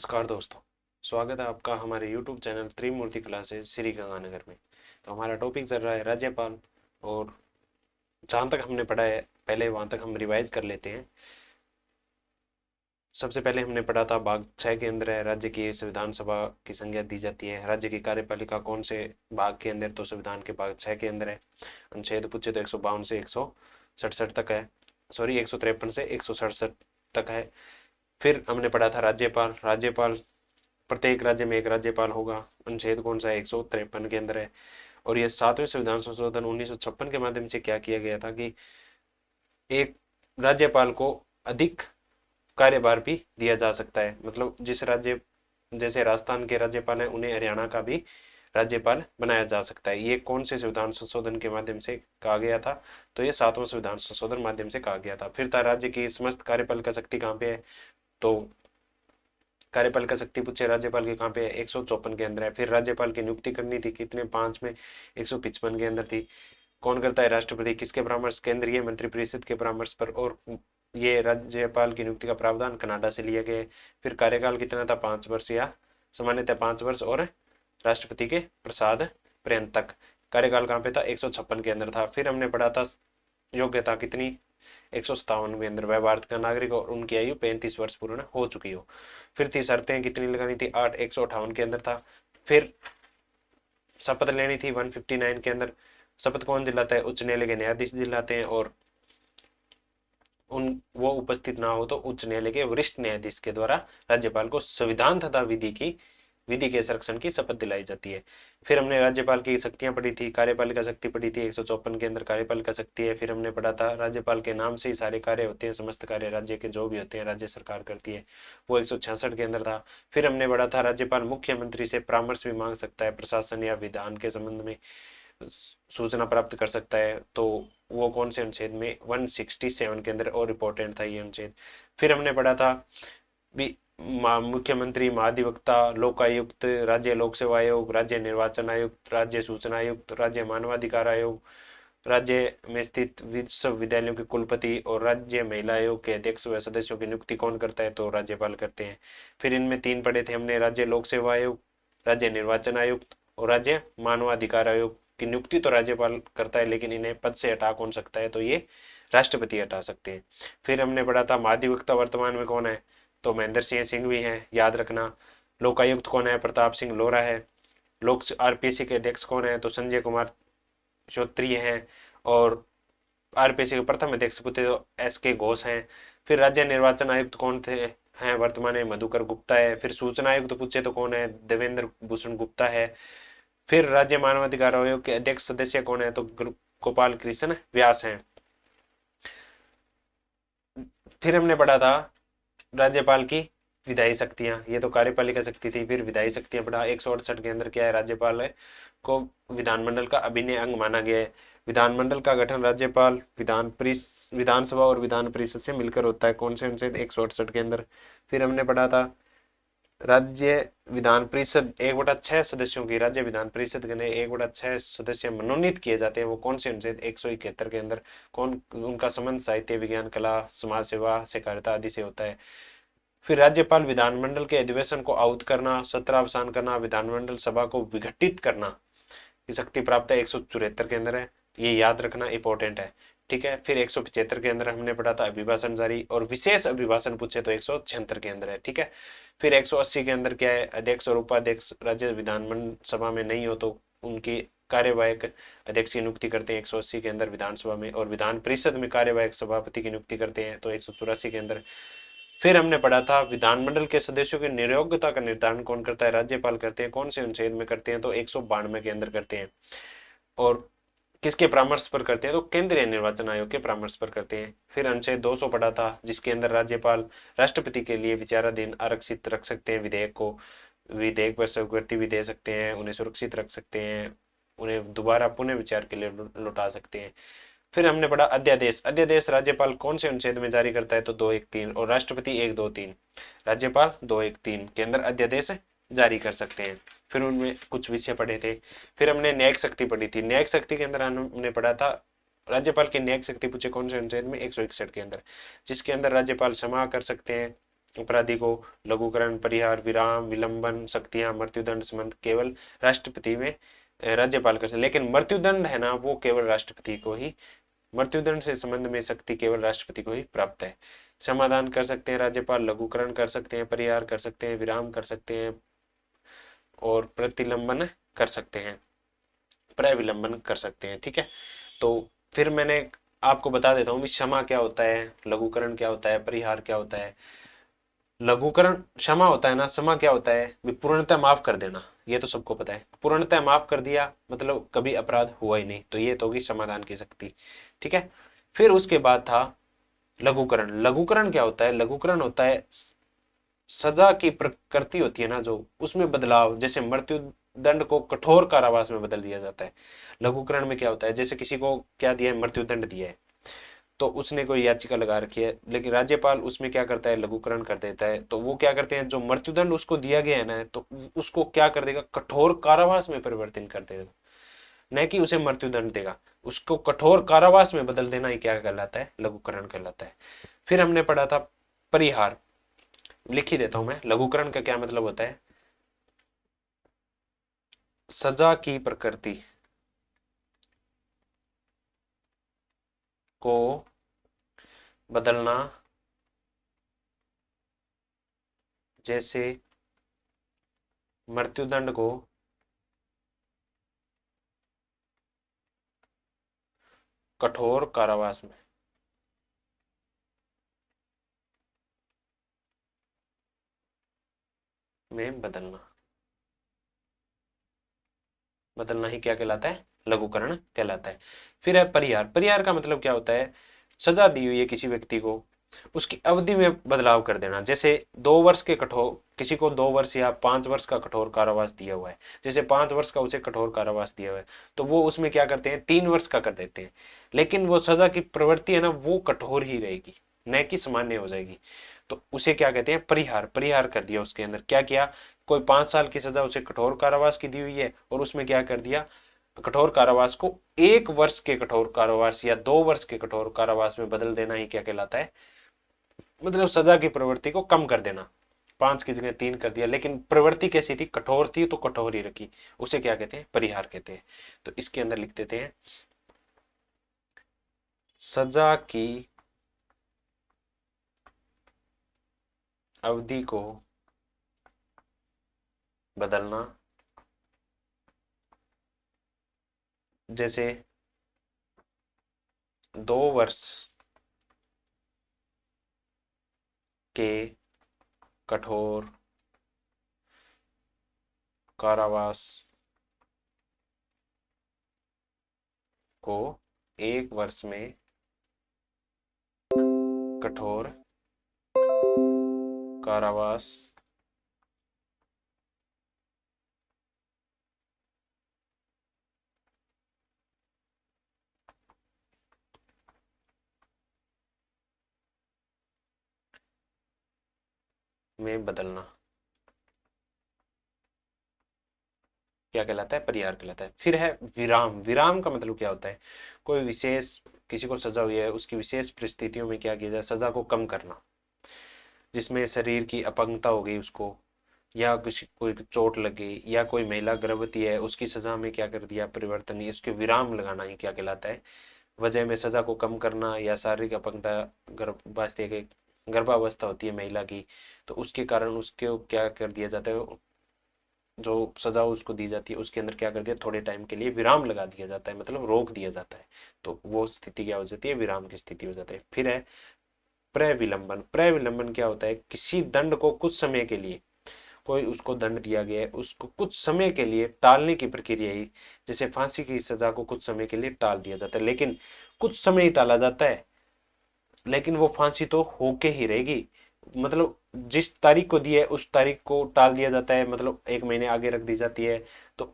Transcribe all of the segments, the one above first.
नमस्कार दोस्तों, स्वागत है आपका हमारे YouTube चैनल त्रिमूर्ति क्लासेस श्री गंगानगर में। तो हमारा टॉपिक चल रहा है राज्यपाल। और जहाँ तक हमने पढ़ा है पहले वहाँ तक हम रिवाइज कर लेते हैं। सबसे पहले हमने पढ़ा था भाग 6 के अंदर है राज्य की संविधान सभा की संज्ञा दी जाती है। राज्य की कार्यपालिका कौन से भाग के अंदर, तो संविधान के भाग 6 के अंदर है। अनुच्छेद पूछे तो 152 से 167 तक है, सॉरी 153 से 167 तक है। फिर हमने पढ़ा था राज्यपाल। राज्यपाल प्रत्येक राज्य में एक राज्यपाल होगा। अनुच्छेद कौन सा है, 153 के अंदर है। और ये 7वें संविधान संशोधन 1956 के माध्यम से क्या किया गया था कि एक राज्यपाल को अधिक कार्यभार भी दिया जा सकता है। मतलब जिस राज्य, जैसे राजस्थान के राज्यपाल हैं उन्हें हरियाणा का भी राज्यपाल बनाया जा सकता है। ये कौन से संविधान संशोधन के माध्यम से कहा गया था, तो ये 7वां संविधान संशोधन माध्यम से कहा गया था। फिर था राज्य की समस्त कार्यपालिका शक्ति कहाँ पे है, तो कार्यपालिका शक्ति पूछे राज्यपाल के कहाँ पे है, 154 के अंदर है। फिर राज्यपाल की नियुक्ति करनी थी कितने, 5 में, 155 के अंदर थी। कौन करता है, राष्ट्रपति। किसके परामर्श, केंद्रीय मंत्रिपरिषद के परामर्श पर। और ये राज्यपाल की नियुक्ति का प्रावधान कनाडा से लिया गया है। फिर कार्यकाल कितना था, 5 वर्ष या सामान्यतः 5 वर्ष और राष्ट्रपति के प्रसाद पर्यंत तक। कार्यकाल कहाँ पे था, 156 के अंदर था। फिर हमने पढ़ा था योग्यता कितनी, 157 के अंदर, वह भारत का नागरिक और उनकी आयु 35 वर्ष पूर्ण हो चुकी हो। फिर थी शर्तें कितनी लगानी थी, 8, 158 के अंदर था। फिर शपथ लेनी थी 159 के अंदर। शपथ कौन दिलाता है, उच्च न्यायालय के न्यायाधीश दिलाते हैं। और वो उपस्थित ना हो तो उच्च न्यायालय के वरिष्ठ न्यायाधीश के द्वारा राज्यपाल को संविधान तथा विधि के संरक्षण की शपथ दिलाई जाती है। फिर हमने राज्यपाल की शक्तियां पढ़ी थी, कार्यपालिका शक्ति पढ़ी थी, 154 के अंदर कार्यपालिका शक्ति है। फिर हमने पढ़ा था राज्यपाल के नाम से ही सारे कार्य होते हैं, समस्त कार्य राज्य के जो भी होते हैं राज्य सरकार करती है, वो 166 के अंदर था। फिर हमने पढ़ा था राज्यपाल मुख्यमंत्री से परामर्श भी मांग सकता है, प्रशासन या विधान के संबंध में सूचना प्राप्त कर सकता है, तो वो कौन से अनुच्छेद में, 167 के अंदर। और इम्पोर्टेंट था ये अनुच्छेद। फिर हमने पढ़ा था भी मुख्यमंत्री, महाधिवक्ता, लोकायुक्त, राज्य लोक सेवा आयोग, राज्य निर्वाचन आयुक्त, राज्य सूचना आयुक्त, राज्य मानवाधिकार आयोग, राज्य में स्थित विश्वविद्यालयों के कुलपति और राज्य महिला आयोग के अध्यक्ष व सदस्यों की नियुक्ति कौन करता है, तो राज्यपाल करते हैं। फिर इनमें 3 पढ़े थे हमने, राज्य लोक सेवा आयोग, राज्य निर्वाचन आयुक्त और राज्य मानवाधिकार आयोग की नियुक्ति तो राज्यपाल करता है, लेकिन इन्हें पद से हटा कौन सकता है, तो ये राष्ट्रपति हटा सकते हैं। फिर हमने पढ़ा था महाधिवक्ता वर्तमान में कौन है, तो महेंद्र सिंह सिंघवी हैं, याद रखना। लोकायुक्त कौन है, प्रताप सिंह लोरा है। लोक आरपीसी के अध्यक्ष कौन है, तो संजय कुमार श्रोत्रिय हैं। और आरपीसी के प्रथम अध्यक्ष पूछे तो एस के घोष हैं। फिर राज्य निर्वाचन आयुक्त कौन थे, हैं वर्तमान में, मधुकर गुप्ता है। फिर सूचना आयुक्त पूछे तो कौन है, देवेंद्र भूषण गुप्ता है। फिर राज्य मानवाधिकार आयोग के अध्यक्ष सदस्य कौन है, तो गोपाल कृष्ण व्यास हैं। फिर हमने पढ़ा था राज्यपाल की विधायी शक्तियां, ये तो कार्यपालिका शक्ति थी। फिर विधायी शक्तियां पढ़ा, 168 के अंदर क्या है, राज्यपाल को विधानमंडल का अभिन्न अंग माना गया है। विधानमंडल का गठन राज्यपाल, विधानसभा और विधान परिषद से मिलकर होता है, कौन से अनुच्छेद, 168 के अंदर। फिर हमने पढ़ा था राज्य विधान परिषद 1/6 सदस्यों की, राज्य विधान परिषद के 1/6 सदस्य मनोनीत किए जाते हैं, वो कौन से अनुच्छेद, 171 के अंदर। कौन, उनका संबंध साहित्य, विज्ञान, कला, समाज सेवा, सहकारिता आदि से होता है। फिर राज्यपाल विधानमंडल के अधिवेशन को आहूत करना, सत्र अवसान करना, विधानमंडल सभा को विघटित करना की शक्ति प्राप्त है, 174 के अंदर है। ये याद रखना इंपॉर्टेंट है, ठीक है। फिर 175 के अंदर हमने पढ़ा था अभिभाषण जारी, और विशेष अभिभाषण पूछे तो 176 के अंदर है, ठीक है। फिर 180 के अंदर क्या है, अध्यक्ष और उपाध्यक्ष राज्य विधानमंडल सभा में नहीं हो तो उनकी कार्यवाहक अध्यक्ष की नियुक्ति करते हैं, 180 के अंदर विधानसभा में। और विधान परिषद में कार्यवाहक सभापति की नियुक्ति करते हैं, तो 184 के अंदर। फिर हमने पढ़ा था विधानमंडल के सदस्यों की नियोग्यता का निर्धारण कौन करता है, राज्यपाल करते हैं, कौन से अनुच्छेद में करते हैं, तो 192 के अंदर करते हैं। और किसके परामर्श पर करते हैं, तो केंद्रीय निर्वाचन आयोग के परामर्श पर करते हैं। फिर अनुच्छेद 200 पढ़ा था, जिसके अंदर राज्यपाल राष्ट्रपति के लिए विचाराधीन आरक्षित रख सकते हैं विधेयक को, विधेयक पर स्वीकृति भी दे सकते हैं, उन्हें सुरक्षित रख सकते हैं, उन्हें दोबारा पुनः विचार के लिए लौटा सकते हैं। फिर हमने पढ़ा अध्यादेश। अध्यादेश राज्यपाल कौन से अनुच्छेद में जारी करता है, तो 213, और राष्ट्रपति 123, राज्यपाल 213 के अंदर अध्यादेश जारी कर सकते हैं। फिर उनमें कुछ विषय पढ़े थे। फिर हमने न्यायिक शक्ति पढ़ी थी। न्यायिक शक्ति के अंदर हमने पढ़ा था राज्यपाल की न्यायिक शक्ति पूछे कौन से अनुच्छेद में, 161 के अंदर, जिसके अंदर राज्यपाल क्षमा कर सकते हैं, अपराधी को लघुकरण, परिहार, विराम, विलंबन, शक्तियां, मृत्युदंड संबंध केवल राष्ट्रपति में राज्यपाल कर सकते, लेकिन मृत्युदंड है ना वो केवल राष्ट्रपति को ही, मृत्युदंड से संबंध में शक्ति केवल राष्ट्रपति को ही प्राप्त है। समाधान कर सकते हैं राज्यपाल, लघुकरण कर सकते हैं, परिहार कर सकते हैं, विराम कर सकते हैं और प्रतिलंबन कर सकते हैं, प्रविलंबन कर सकते हैं। ठीक है, तो फिर मैंने आपको बता देता हूँ कि क्षमा क्या होता है, लघुकरण क्या होता है, परिहार क्या होता है। लघुकरण क्षमा होता है ना, क्षमा क्या होता है, पूर्णतः माफ कर देना, ये तो सबको पता है, पूर्णतः माफ कर दिया मतलब कभी अपराध हुआ ही नहीं, तो ये तो होगी समाधान की शक्ति। ठीक है, फिर उसके बाद था लघुकरण। लघुकरण क्या होता है, लघुकरण होता है सजा की प्रकृति होती है ना जो, उसमें बदलाव, जैसे मृत्यु दंड को कठोर कारावास में बदल दिया जाता है। लघुकरण में क्या होता है, जैसे किसी को क्या दिया है, मृत्यु दंड दिया है, तो उसने कोई याचिका लगा रखी है, लेकिन राज्यपाल उसमें क्या करता है, लघुकरण कर देता है। तो वो क्या करते हैं, जो मृत्युदंड उसको दिया गया है ना, तो उसको क्या कर देगा, कठोर कारावास में परिवर्तन कर देगा, न कि उसे मृत्युदंड देगा, उसको कठोर कारावास में बदल देना ही क्या कहलाता है, लघुकरण कहलाता है। फिर हमने पढ़ा था परिहार, लिख ही देता हूं मैं, लघुकरण का क्या मतलब होता है, सजा की प्रकृति को बदलना, जैसे मृत्युदंड को कठोर कारावास में बदलना, बदलना ही क्या कहलाता है, लघुकरण कहलाता है। फिर है परिहार। परिहार का मतलब क्या होता है, सजा दी हुई है किसी व्यक्ति को, उसकी अवधि में बदलाव कर देना, जैसे 2 वर्ष के कठोर, किसी को 2 वर्ष या 5 वर्ष का कठोर कारावास दिया हुआ है, जैसे 5 वर्ष का उसे कठोर कारावास दिया हुआ है, तो वो उसमें क्या करते हैं, 3 वर्ष का कर देते हैं, लेकिन वो सजा की प्रवृत्ति है ना वो कठोर ही रहेगी, न कि सामान्य हो जाएगी, तो उसे क्या कहते हैं, परिहार। परिहार कर दिया, उसके अंदर क्या किया, कोई 5 साल की सजा उसे कठोर कारावास की दी हुई है, और उसमें क्या कर दिया, कठोर कारावास को 1 वर्ष के कठोर कारावास या 2 वर्ष के कठोर कारावास में बदल देना ही क्या कहलाता है, मतलब सजा की प्रवृत्ति को कम कर देना, 5 की जगह 3 कर दिया, लेकिन प्रवृत्ति कैसी थी, कठोर थी, तो कठोर ही रखी, उसे क्या कहते हैं, परिहार कहते हैं। तो इसके अंदर लिख देते हैं, सजा की अवधि को बदलना, जैसे 2 वर्ष के कठोर कारावास को 1 वर्ष में कठोर कारावास में बदलना क्या कहलाता है, परिहार कहलाता है। फिर है विराम। विराम का मतलब क्या होता है, कोई विशेष, किसी को सजा हुई है, उसकी विशेष परिस्थितियों में क्या किया जाए, सजा को कम करना, जिसमें शरीर की अपंगता हो गई उसको, या किसी कोई चोट लग गई, या कोई महिला गर्भवती है उसकी सजा में क्या कर दिया, परिवर्तन, इसके विराम लगाना ही क्या कहलाता है, वजह में सजा को कम करना, या शारीरिक अपंगता, गर्भावस्था के, गर्भावस्था होती है महिला की, तो उसके कारण उसको क्या कर दिया जाता है, जो सजा उसको दी जाती है उसके अंदर क्या कर दिया, थोड़े टाइम के लिए विराम लगा दिया जाता है, मतलब रोक दिया जाता है, तो वो स्थिति क्या हो जाती है, विराम की स्थिति हो जाती है। फिर है प्रविलंबन। प्रविलंबन क्या होता है, किसी दंड को कुछ समय के लिए, कोई उसको दंड दिया गया है उसको कुछ समय के लिए टालने की प्रक्रिया ही, जैसे फांसी की सजा को कुछ समय के लिए टाल दिया जाता है, लेकिन कुछ समय ही टाला जाता है, लेकिन वो फांसी तो होके ही रहेगी, मतलब जिस तारीख को दी है उस तारीख को टाल दिया जाता है, मतलब 1 महीने आगे रख दी जाती है, तो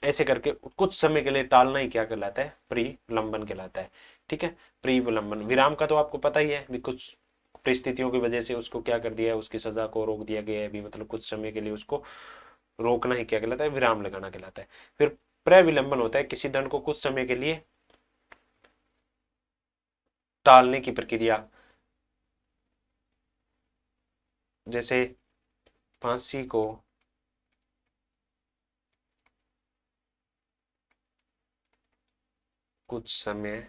ऐसे करके कुछ समय के लिए टालना ही क्या कहलाता है, प्रीलंबन कहलाता है। ठीक है, प्रीविलंबन। विराम का तो आपको पता ही है भी, कुछ परिस्थितियों की वजह से उसको क्या कर दिया है, उसकी सजा को रोक दिया गया है भी, मतलब कुछ समय के लिए उसको रोकना ही क्या कहलाता है, विराम लगाना कहलाता है। फिर प्रविलंबन होता है किसी दंड को कुछ समय के लिए टालने की प्रक्रिया, जैसे फांसी को कुछ समय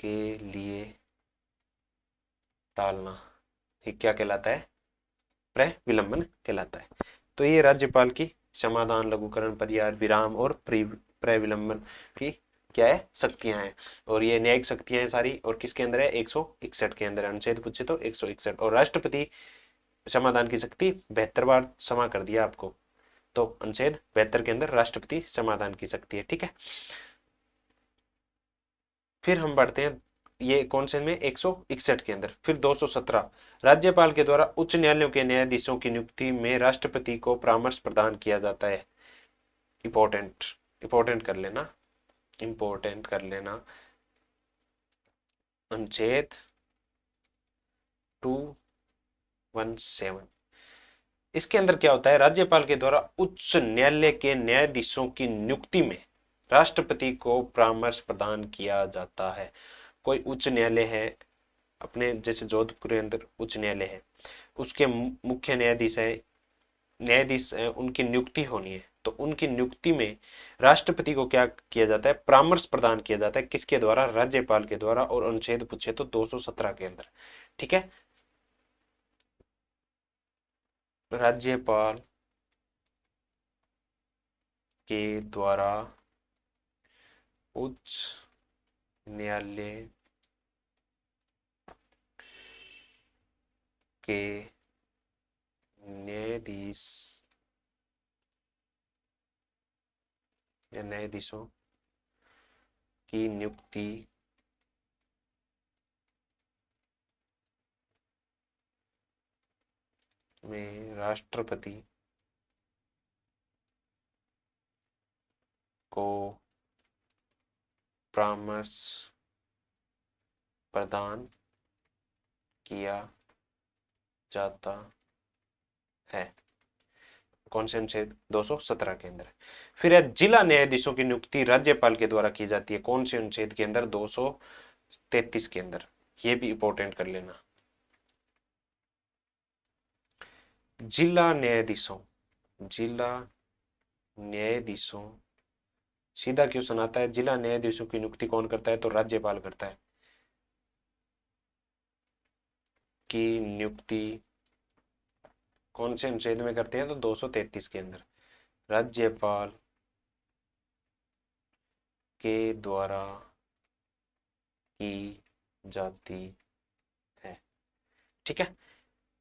के लिए टालना, ये क्या कहलाता है? प्रविलंबन कहलाता है। तो ये राज्यपाल की समाधान, लघुकरण, परिहार, विराम और प्रविलंबन की क्या है? शक्तियां हैं। और ये न्यायिक शक्तियां हैं सारी, और किसके अंदर है? 161 के अंदर। अनुच्छेद पूछे तो 161। और राष्ट्रपति समाधान की शक्ति 72 बार समा कर दिया आपको, तो अनुच्छेद 72 के अंदर राष्ट्रपति समाधान की शक्ति है। ठीक है, फिर हम बढ़ते हैं ये कौन से में? 161 के अंदर। फिर 217, राज्यपाल के द्वारा उच्च न्यायालयों के न्यायाधीशों की नियुक्ति में राष्ट्रपति को परामर्श प्रदान किया जाता है। इंपॉर्टेंट, इंपॉर्टेंट कर लेना, इंपॉर्टेंट कर लेना। अनुच्छेद 217, इसके अंदर क्या होता है? राज्यपाल के द्वारा उच्च न्यायालय के न्यायाधीशों की नियुक्ति में राष्ट्रपति को परामर्श प्रदान किया जाता है। कोई उच्च न्यायालय है अपने, जैसे जोधपुर के अंदर उच्च न्यायालय है, उसके मुख्य न्यायाधीश है, न्यायाधीश है, उनकी नियुक्ति होनी है, तो उनकी नियुक्ति में राष्ट्रपति को क्या किया जाता है? परामर्श प्रदान किया जाता है। किसके द्वारा? राज्यपाल के द्वारा। और अनुच्छेद पूछे तो 217 के अंदर। ठीक है, राज्यपाल के द्वारा उच्च न्यायालय के न्यायाधीश या न्यायाधीशों की नियुक्ति में राष्ट्रपति को परामर्श प्रदान किया जाता है। कौन से अनुच्छेद? 217 के अंदर। फिर है जिला न्यायाधीशों की नियुक्ति राज्यपाल के द्वारा की जाती है। कौन से अनुच्छेद के अंदर? 233 के अंदर। ये भी इंपॉर्टेंट कर लेना। जिला न्यायाधीशों, जिला न्यायाधीशों, सीधा क्वेश्चन आता है, जिला न्यायाधीशों की नियुक्ति कौन करता है? तो राज्यपाल करता है। की नियुक्ति कौन से अनुच्छेद में करते हैं? तो 233 के अंदर। राज्यपाल के द्वारा की जाती है। ठीक है,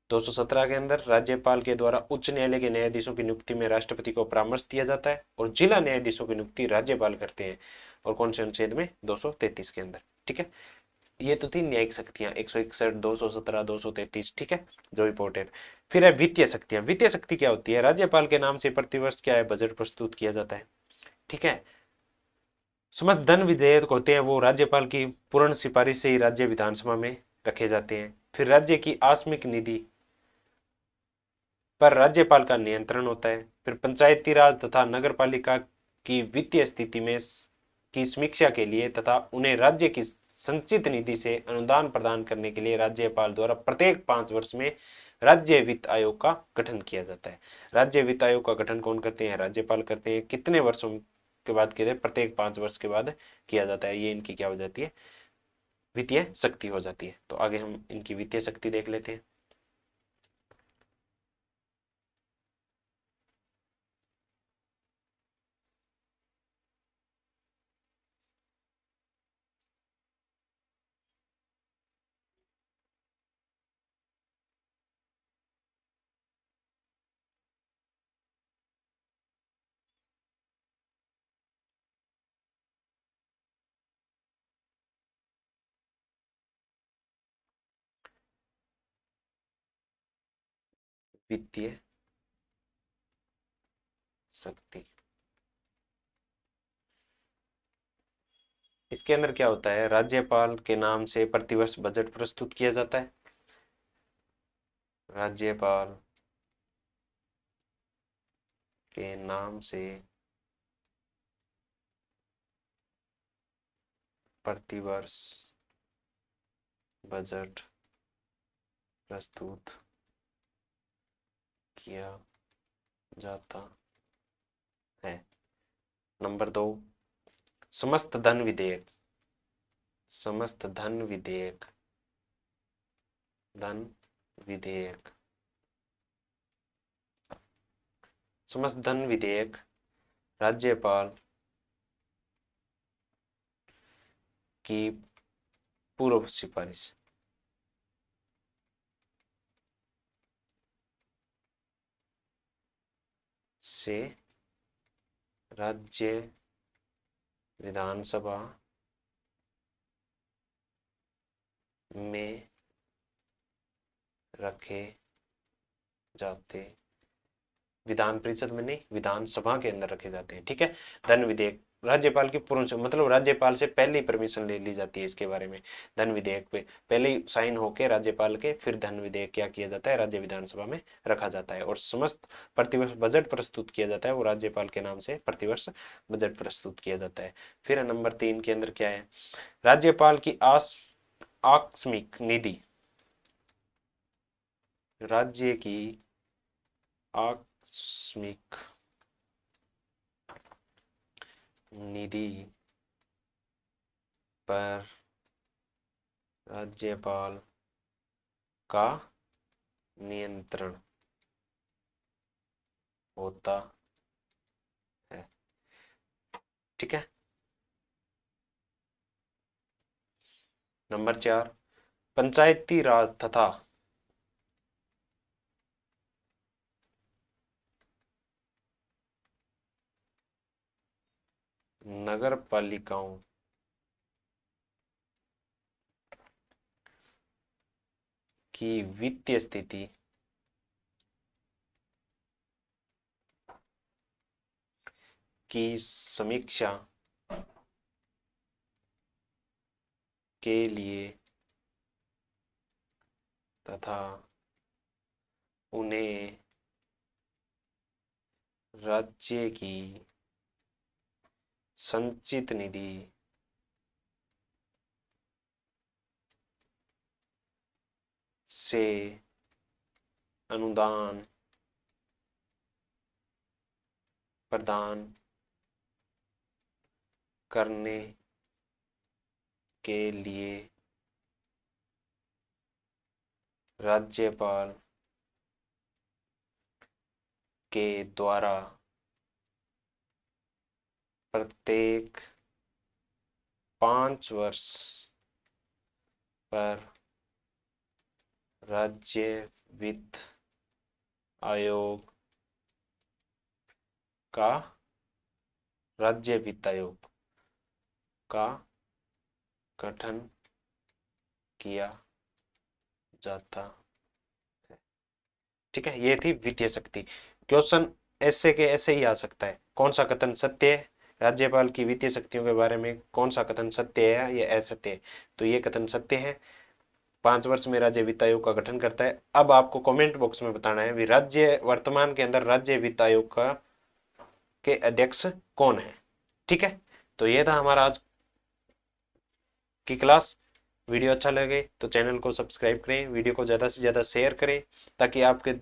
217 के अंदर राज्यपाल के द्वारा उच्च न्यायालय के न्यायाधीशों की नियुक्ति में राष्ट्रपति को परामर्श दिया जाता है, और जिला न्यायाधीशों की नियुक्ति राज्यपाल करते हैं। और कौन से अनुच्छेद में? 233 के अंदर। ठीक है, ये तो थी न्यायिक शक्तियां, 161, 217, 233। ठीक है, जो इंपॉर्टेंट। फिर है वित्तीय शक्तियां। वित्तीय शक्ति क्या होती है? राज्यपाल के नाम से प्रतिवर्ष क्या है? बजट प्रस्तुत किया जाता है। ठीक है, समस्त धन विधेयक होते हैं वो राज्यपाल की पूर्ण सिफारिश से ही राज्य विधानसभा में रखे जाते हैं। फिर राज्य की आकस्मिक निधि पर राज्यपाल का नियंत्रण होता है। फिर पंचायती राज तथा नगर पालिका की वित्तीय स्थिति में की समीक्षा के लिए तथा उन्हें राज्य की संचित निधि से अनुदान प्रदान करने के लिए राज्यपाल द्वारा प्रत्येक 5 वर्ष में राज्य वित्त आयोग का गठन किया जाता है। राज्य वित्त आयोग का गठन कौन करते हैं? राज्यपाल करते हैं। कितने वर्षों के बाद कहते हैं? प्रत्येक 5 वर्ष के बाद किया जाता है। ये इनकी क्या हो जाती है? वित्तीय शक्ति हो जाती है। तो आगे हम इनकी वित्तीय शक्ति देख लेते हैं। वित्तीय शक्ति, इसके अंदर क्या होता है? राज्यपाल के नाम से प्रतिवर्ष बजट प्रस्तुत किया जाता है। राज्यपाल के नाम से प्रतिवर्ष बजट प्रस्तुत किया जाता है। नंबर 2, समस्त धन विधेयक, समस्त धन विधेयक, धन विधेयक, समस्त धन विधेयक राज्यपाल की पूर्व सिफारिश से राज्य विधानसभा में रखे जाते, विधान परिषद में नहीं, विधानसभा के अंदर रखे जाते हैं। ठीक है, धन विधेयक राज्यपाल की पूर्ण, मतलब राज्यपाल से पहले ही परमिशन ले ली जाती है इसके बारे में। धन विधेयक पे पहले ही साइन होके राज्यपाल के, फिर धन विधेयक क्या किया जाता है, राज्य विधानसभा में रखा जाता है। और समस्त प्रतिवर्ष बजट प्रस्तुत किया जाता है, वो राज्यपाल के नाम से प्रतिवर्ष बजट प्रस्तुत किया जाता है। फिर नंबर 3 के अंदर क्या है, राज्यपाल की आकस्मिक निधि, राज्य की आकस्मिक निधि पर राज्यपाल का नियंत्रण होता है। ठीक है। नंबर 4, पंचायती राज तथा नगर पालिकाओं की वित्तीय स्थिति की समीक्षा के लिए तथा उन्हें राज्य की संचित निधि से अनुदान प्रदान करने के लिए राज्यपाल के द्वारा प्रत्येक 5 वर्ष पर राज्य वित्त आयोग का गठन किया जाता है। ठीक है, ये थी वित्तीय शक्ति। क्वेश्चन ऐसे के ऐसे ही आ सकता है, कौन सा कथन सत्य है, राज्यपाल की वित्तीय शक्तियों के बारे में कौन सा कथन सत्य है या असत्य है। तो ये कथन सत्य है, 5 वर्ष में राज्य वित्त आयोग का गठन करता है। अब आपको कमेंट बॉक्स में बताना है राज्य वर्तमान के अंदर राज्य वित्त आयोग का के अध्यक्ष कौन है। ठीक है, तो ये था हमारा आज की क्लास। वीडियो अच्छा लगे तो चैनल को सब्सक्राइब करें, वीडियो को ज़्यादा से ज़्यादा शेयर करें ताकि आपके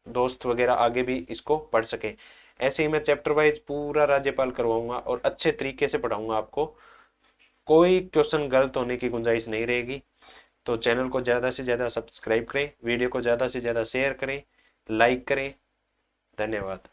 दोस्त वगैरह आगे भी इसको पढ़ सकें। ऐसे ही मैं चैप्टर वाइज पूरा राज्यपाल करवाऊंगा और अच्छे तरीके से पढ़ाऊंगा आपको, कोई क्वेश्चन गलत होने की गुंजाइश नहीं रहेगी। तो चैनल को ज़्यादा से ज़्यादा सब्सक्राइब करें, वीडियो को ज़्यादा से ज़्यादा शेयर करें, लाइक करें। धन्यवाद।